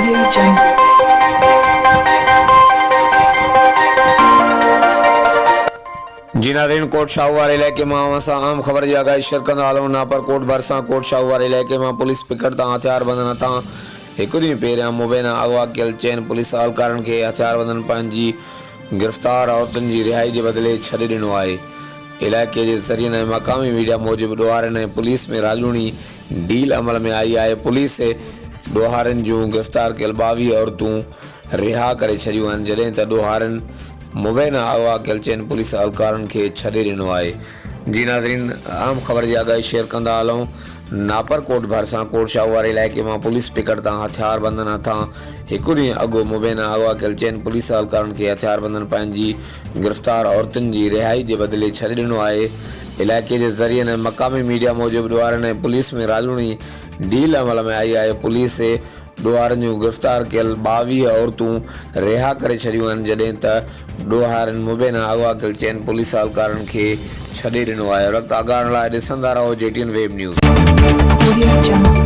जी नाज़रीन, कोट शाहू वारे इलाइक़े में आम ख़बर की आगाही शेयर कंदा हलूं। नापरकोट भरिसां कोट शाहू वारे इलाइक़े में पुलिस पिकट तां हथियारबंदन तां हिकु ॾींहुं पहिरियां मुबैना अगवा कयल चइनि पुलिस अहलकारन खे हथियारबंदन पंहिंजी गिरफ्तार औरतुनि जी रिहाई जे बदिले छॾे ॾिनो आहे। इलाइक़े जे ज़रिए ऐं मक़ामी मीडिया मूजिबि ॾोहारनि ऐं पुलिस में राजूनी डील अमल में आई आहे। पुलिस ॾोहारनि जूं गिरफ़्तार कयल 22 औरतूं रिहा करे छॾियूं आहिनि, जॾहिं त ॾोहारनि मुबैना अगवा कयल चइनि पुलिस अहलकारन खे छॾे ॾिनो आहे। जी नाज़रीन, आम ख़बर जी आगाही शेयर कंदा हलूं। नापरकोट भरिसां कोट शाहू वारे इलाइक़े में पुलिस पिकट तां हथियारबंदन तां हिकु ॾींहुं अॻु मुबैना अगवा कयल चइनि पुलिस अहलकारन खे हथियारबंदन पंहिंजी गिरफ़्तार औरतुनि जी रिहाई जे बदिले छॾे ॾिनो आहे। इलाइक़े जे ज़रिए ऐं मक़ामी मीडिया मूजिबि ॾोहारनि ऐं पुलिस में राजूनी डील अमल में आई आहे। पुलिस ॾोहारनि जूं गिरफ़्तार कयल 22 औरतूं रिहा करे छॾियूं आहिनि, जॾहिं त ॾोहारनि मुबैना अगवा कयल चइनि पुलिस अहलकारन खे छॾे ॾिनो आहे। वक़्तु आगाहण लाइ ॾिसंदा रहो JTN वेब न्यूज़।